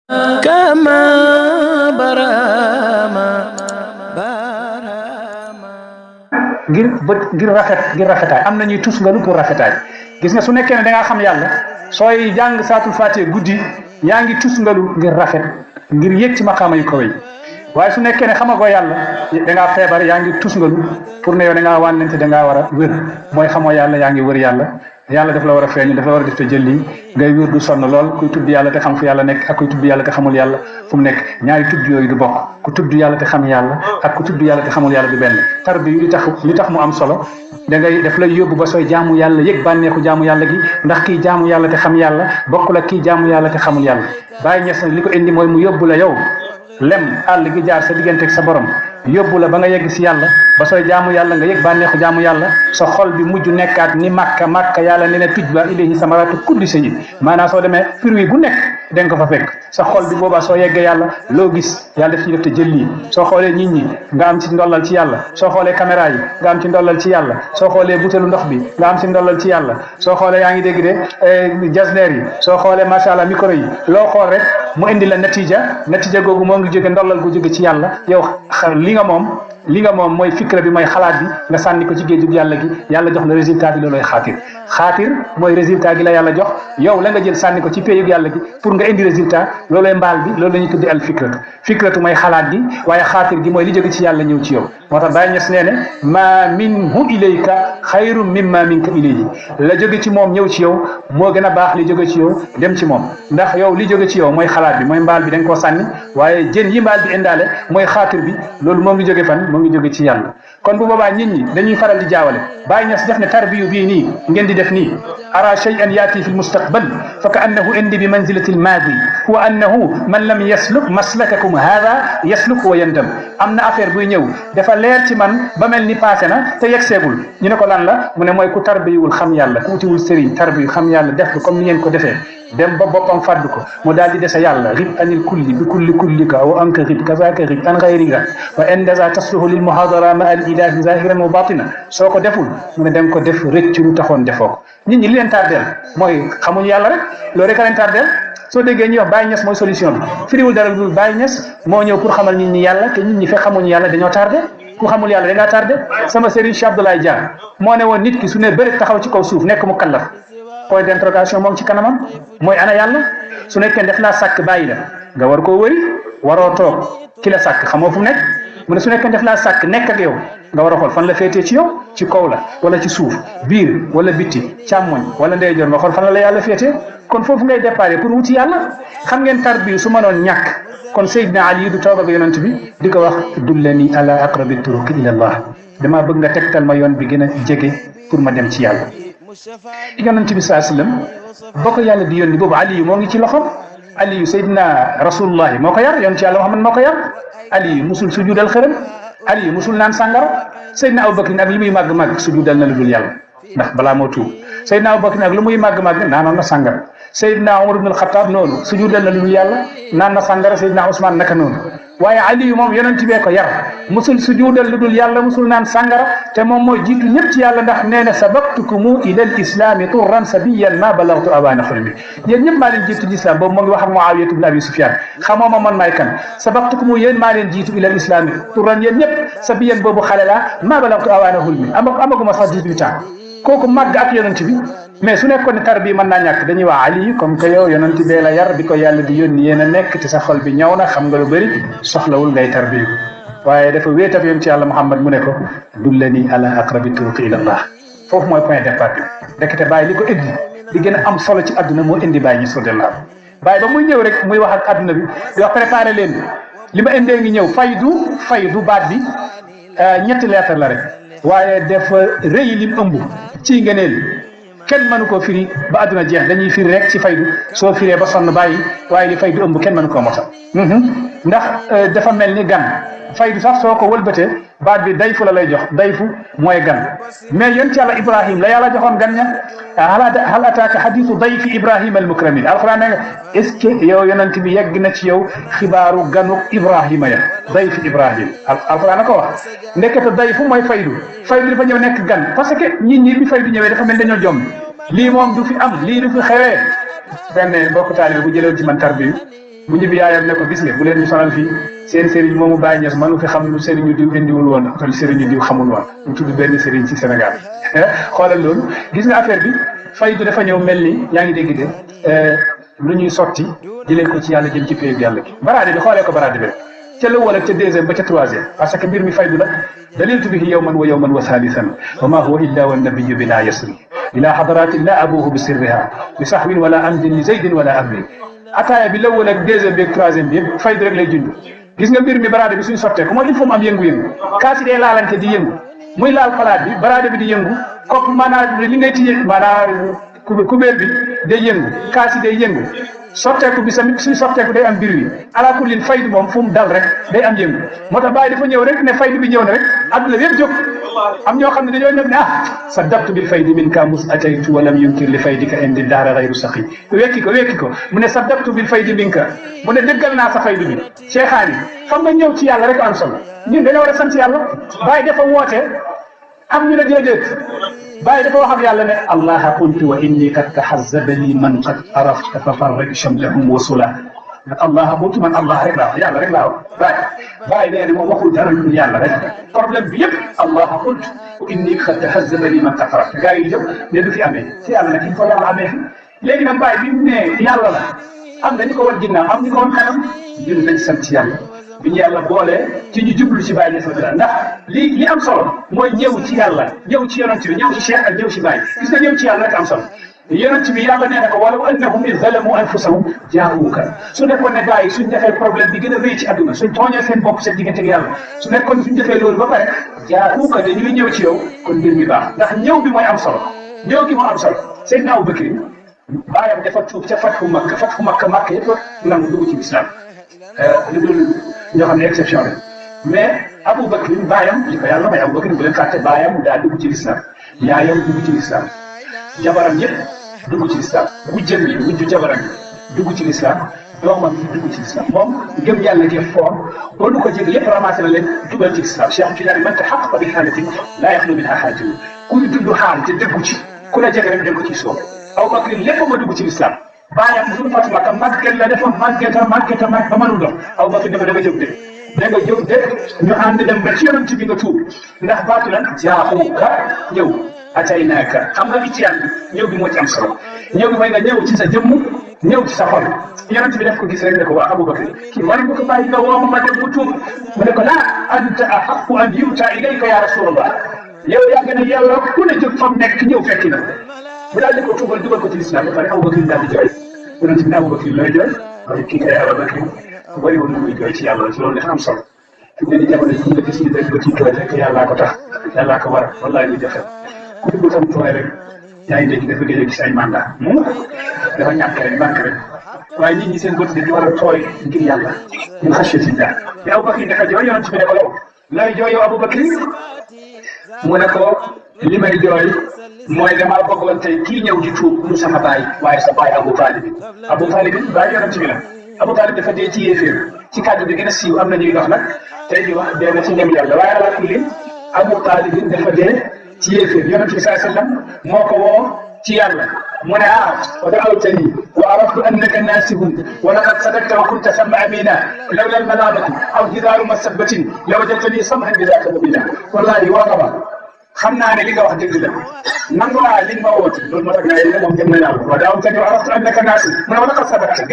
كما برama barama ngir rafetaay am na ñuy tus nga lu pour rafetaay gis nga su nekkee ne da ngaa xam yàlla sooy jàng saatul fatiha guddi yaa ngi tus nga lu ngir rafet ngir yëg ci maqaama yu kawe yi waaye su nekkee ne xamagoo yàlla da ngaa feebar yaa ngi tus nga lu pour ne yow da ngaa wànnente da ngaa war a wér mooy xamoo yàlla yaa ngi wër yàlla yàlla daf la war a feeñ daf la war a def te jël ngay wér du sonn lool kuy tudd yàlla te xam fu yàlla nekk ak kuy tudd yàlla te xamul yàlla fu mu nekk ñaari tudd yooyu du bokk ku tudd yàlla te xam yàlla ak ku tudd yàlla te xamul yàlla du benn tarbi yu li tax mu am solo da ngay daf lay yóbbu ba sooy jaamu yàlla yëg bànneexu jaamu yàlla gi ndax kii jaamu yàlla te xam yàlla bokkul ak kii jaamu yàlla te xamul yàlla bàyyi ñes li ko indi mooy mu yóbbu la yow lem àll gi jaar sa diggante ak sa borom yóbbu la ba nga yegg si yàlla ba sooy jaamu yàlla nga yëg bànneexu jaamu yàlla sa xol bi mujj nekkaat ni makka yàlla ne ne tujba ilayhi samaratu kulli shay'in maanaam soo demee fruit bu nekk da nga ko fa fekk sa xol bi boobaa soo yeggee yàlla loo gis yàlla def ci def te jëlli soo xoolee nit ñi nga am ci ndollal ci yàlla soo xoolee caméra yi nga am ci ndollal ci yàlla soo xoolee butéelu ndox bi nga am ci ndollal ci yàlla soo xoolee yaa ngi dégg de jasneer yi soo xoolee macha allah micro yi loo xool rek mu indi la natija googu moo ngi jóge ndollal gu jóge ci yàlla yow li nga moom mooy fikra bi mooy xalaat bi nga sànni ko ci géejug yàlla gi yàlla jox la résultat bi looloy xaatir mooy résultat gi la yàlla jox yow la nga jël sànni ko ci péeyug yàlla gi pour nga indi résultat looloy mbaal bi loolu la ñuy tuddi al fikratu mooy xalaat gi waaye xaatir gi mooy li jóge ci yàlla ñëw ci yow moo tax Baay Ñas nee ne ma minhu ilayka xayru mimma minka ilayhi la jóge ci moom ñëw ci yow moo gën a baax li jóge ci yow dem ci moom ndax yow li jóge ci yow mooy xalaat bi mooy mbaal bi da nga koo sànni waaye jën yi mbaal bi indaale mooy xaatir bi loolu moo ngi jóge fan moo ngi jóge ci yàlla kon bu boobaa nit ñi dañuy faral di jaawale Baay Ñas def ne tarbiyu bii nii ngeen di def nii ara shay'an yaati fi lmustaqbal fa ka annahu indi bi manzilati almaadi huwa annahu man lam yasluk maslakakum hada yasluk wa yandam am na affaire buy ñëw dafa leer ci man ba mel ni passé na te yegg seegul ñu ne ko lan la mu ne mooy ku tarbiyuwul xam yàlla ku utiwul sëriñ tarbiyu xam yàlla def ko comme ni ngeen ko defee dem ba boppam fàdd ko mu daal di dese yàlla rib anil kulli bi kulli kullika wa anka rib kazaka rib an gayrika wa indaza tasluhu lil muhadara ma al ilahi zahiran wa batina soo ko deful mu ne da nga ko def rëcc lu taxoon defoo ko nit ñi li leen tardeel mooy xamuñu yàlla rek loolu rek a leen tardeel soo déggee ñuy wax Baay Ñas mooy solution bi firiwul dara dul Baay Ñas moo ñëw pour xamal nit ñi yàlla te nit ñi fekk xamuñu yàlla dañoo tardé ku xamul yàlla da ngaa tardé sama sëriñ Cheikh Abdoulaye Dia moo ne woon nit ki su ne bëri taxaw ci kaw suuf nekk mu kallaf point d'interrogation moom ci kanamam mooy ana yàlla su nekkee def laa sàkk bàyyi la nga war koo wëri waroo toog ki la sàkk xamoo fu mu nekk mu ne su nekkee def laa sàkk nekk ak yow nga war a xool fan la féetee ci yow ci kaw la wala ci suuf biir wala bitti càmmoñ wala ndeyjoor nga xool fan la yàlla féetee kon foofu ngay déparé pour wuti yàlla xam ngeen tarbiyu su mënoon ñàkk kon Seydina Ali du toog ak yonent bi di ko wax dullani ala aqrabi turuqi ila Allah damaa bëgg nga tegtal ma yoon bi gën a jege pour ma dem ci yàlla yonent bi saa sallam boo ko yàlla di yónni boobu Aliyu moo ngi ci loxom Aliyu Seydina Rasulullahi moo ko yar yonent yàlla Muhammad moo ko yar Aliyu musul sujudal xërëm Aliyu musul naan sàngara Seydina Abubakar ak li muy màgg-màgg sujudal na lu dul yàlla ndax balaa moo tuub Seydina Abubakar ak lu muy màgg-màgg naanoon na sàngara Seydina Umar ibn al-Khattab noonu sujudal na lu dul yàlla naan na sàngara Seydina Ousmane naka noonu waaye Aliyu moom yonent bee ko yar musul sujudal lu dul yàlla musul naan sàngara te moom mooy jiitu ñëpp ci yàlla ndax nee na sabaqtukumu ila al islami turran sabiyan ma balagtu abaana xulmi yéen ñëpp maa leen jiitu ci islam boobu moo ngi wax ak Muawiyatu ibn Abi Sufyan xamoo ma man maay kan sabaqtukumu yéen maa leen jiitu ila al islami turran yéen ñëpp sabiyan boobu xale laa ma balagtu abaana xulmi amaguma sax 18 ans kooku màgg ak yonent bi mais su nekkoon ne tarbi mën naa ñàkk dañuy wax Ali comme que yow yonent bee la yar bi ko yàlla di yónni yéen a nekk te sa xol bi ñëw na xam nga lu bëri soxlawul ngay tarbi waaye dafa wéetab yonent yàlla Muhammad mu ne ko dullani ala aqrabi turuqi ila Allah foofu mooy point départ bi ndekete Baay li ko indi li gën a am solo ci adduna moo indi Baay Ñas radiyallahu Baay ba muy ñëw rek muy wax ak adduna bi di wax préparé leen li ma indee ngi ñëw faydu baat bi ñetti lettre la rek waaye dafa rëy lim ëmb ci ngëneel kenn mënu koo firi ba àdduna jeex dañuy firi rek ci faydu soo firee ba sonn bàyyi waaye li faydu ëmb kenn mënu koo motal ndax dafa mel ni gan faydu sax soo ko wëlbatee baat bi dayfu la lay jox dayfu mooy gan mais yonent yàlla Ibrahim la yàlla joxoon gan ña hal ataaka hadithu dayfi Ibrahim al mukramin alquran ne nga est-ce que yow yonent bi yegg na ci yow xibaaru ganuk Ibrahima ya dayfi Ibrahim alquran na ko wax ndekete dayfu mooy faydu dafa ñëw nekk gan parce que nit ñi bi faydu ñëwee dafa mel dañoo jom lii moom du fi am lii du fi xewee benn mbokk taalibe bu jëlewoon ci man tarbiyu mu ñibbi yaayam ne ko gis nga bu leen ñu sonal fii seen sëriñ moomu Baye Niass manu fi xam lu sëriñu diw indiwul woon kon sëriñu diw xamul woon mu tudd benn sëriñ ci Sénégal xoolal loolu gis nga affaire bi faydu dafa ñëw mel ni yaa ngi dégg de lu ñuy sotti jëlee ko ci yàlla jëm ci péew yàlla gi baraade bi xoolee ko baraade bi rek ca la wala ca deuxième ba ca troisième parce que mbir mi faydu la daliltu bihi yawman wa salisan wa ma huwa illa wa nabiyyu bila yasri ila hadratin la abuhu bi sirriha bi sahwin wala amdin li zaydin wala amri ataaya bi la wala ak deuxième bi ak troisième bi yëpp faydu rek lay jund gis nga mbir mi baraade bi suñu sottee ko mooy il faut mu am yëngu-yëngu kaasi dee laalante di yëngu muy laal palaat bi baraade bi di yëngu kooku maanaam li ngay tijjee maanaam kubéer bi day yëngu kaasi day yëngu sotteeku bi tamit suy sotteeku day am mbir wi ala kullin faydu moom fu mu dal rek day am yëngu moo tax bàyyi dafa ñëw rek ne faydu bi ñëw na rek adduna bi yëpp jóg am ñoo xam ne dañoo ñëw ne saddaqtu bil faydi min ka mus ataytu wa lam yunkir li faydika indi daara gayru saqi wekki ko mu ne saddaqtu bil faydi min ka mu ne dëggal naa sa faydu bi cheikhaani xam nga ñëw ci yàlla rek am solo ñun dañoo war a sant yàlla bàyyi dafa woote am ñu ne déedéet bàyyi dafa wax ak yàlla ne allah qultu wa inni qad tahazzabani man qad arafta fa farrij shamlahum wasula allah qultu man allah rek laa yàlla rek laa bàyyi nee na moom waxul dara ñu yàlla rek problème bi yëpp allah qultu wa inni qad tahazzabani man qad arafta gars yi yëpp ne du fi amee si yàlla nag il faut yàlla amee léegi nag bàyyi bi mu ne yàlla la am na ñu ko wan ginnaaw am ñu ko wan kanam ñun nañ sant yàlla bi ñu yàlla boolee ci ñu jublu ci Baye Niass ndax li am solo mooy ñëw ci yàlla ñëw ci yonent bi ñëw ci Cheikh ak ñëw ci Baye gis nga ñëw ci yàlla rek am solo yonent bi yàlla nee na ko walaw annahum iz zalamu anfusahum jaa'uuka su nekkoon ne gars yi suñ defee problème bi gën a rëy ci àdduna suñ tooñee seen bopp seen diggante ak yàlla su nekkoon suñ defee loolu ba pare jaa'uuka de ñu ngi ñëw ci yow kon mbir mi baax ndax ñëw bi mooy am solo ñëw gi moo am solo Seydina Abu Bakr baayam dafa tuub ca fatxu Makka yëpp nangu dugg ci lislaam lu dul ñoo xam ne exception la mais Abu Bakr baayam li ko yàlla may Abu Bakr bu leen fàtte baayam daa dugg ci lislaam yaayam dugg ci lislaam jabaram yëpp dugg ci lislaam wujjam yi wujju jabaram yi dugg ci lislaam doomam yi dugg ci lislaam moom gëm yàlla gi foor ba lu ko jég yëpp ramassé na leen dugal ci lislaam Cheikh Tidiane man taxaqaqa bi xaalatin laa yaxlu minha xaajatun kuy dund xaal te dëggu ci ku la jege rek dem ko ci soob Abu Bakr lépp ma dugg ci lislaam baayam suñu fatu Makka màgget la dafa màggeta ba mënul dox Abu Bakr dafa jóg de da nga jóg de ñu ànd dem ba ci yonent bi nga tuub ndax baatu lan jaaxuuka ñëw ataynaaka xam nga ittiyaan bi ñëw bi moo ci am solo ñëw bi mooy nga ñëw ci sa jëmm ñëw ci sa xol yonent bi daf ko gis rek ne ko waa Abu Bakr kii war nga ko bàyyi nga woo ma dem mu tuub mu ne ko laa anta ahaqqu an yu'ta ilayka ya rasulallah yow yaa gën a yàlla ku ne jóg fa mu nekk ñëw fekki na bu daal di ko tuubal dugal ko ci lislaam ba pare Abu Bakr daal di jooy yonent bi ne Abu Bakr looy jooy waaye kii kay Abu Bakr ku bëri woon lu muy jooy ci yàlla ci loolu dafa am solo fi mu ne nii jamono ji nga gis ni dañ ko ciy jooy rek yàllaa ko tax yàllaa ko war wallaay lu jafe ku dugg tam tooy rek yaa ngi dégg dafa gëj a gis ay mandat dafa ñàkk rek banque rek waaye nit ñi seen bët dañu war a tooy ngir yàlla ñu xasyatillah te Abu Bakr dafa jooy yonent bi ne ko yow looy jooy yow Abu Bakr mu ne ko li may jooy mooy damaa bëggoon tey kii ñëw di tuub mu sama baay waaye sa baay Abu Talib baay yonent bi la Abu Talib dafa dee ci yéeféer ci kàddu bi gën a siiw am na ñuy dox nag tey di wax dee na ci ngëm yàlla waaye ala kulli Abu Talib dafa dee ci yéeféer yonent bi sallallahu alayhi wasallam moo ko woo ci yàlla mu ne wa da'awtani wa araftu annaka naasihun wa laqad sadaqta wa kunta sam'a amina lawla al-malamatu aw jidaaru masabbatin lawajadtani sam'an bi dhaaka mubina wallahi waa nga xam naa ne li nga wax dëgg la nangu naa li nga ma woote loolu moo tax gars yi ne moom gëm na yàlla wa da'awtani wa araftu annaka naasihun mu ne wa laqad sadaqta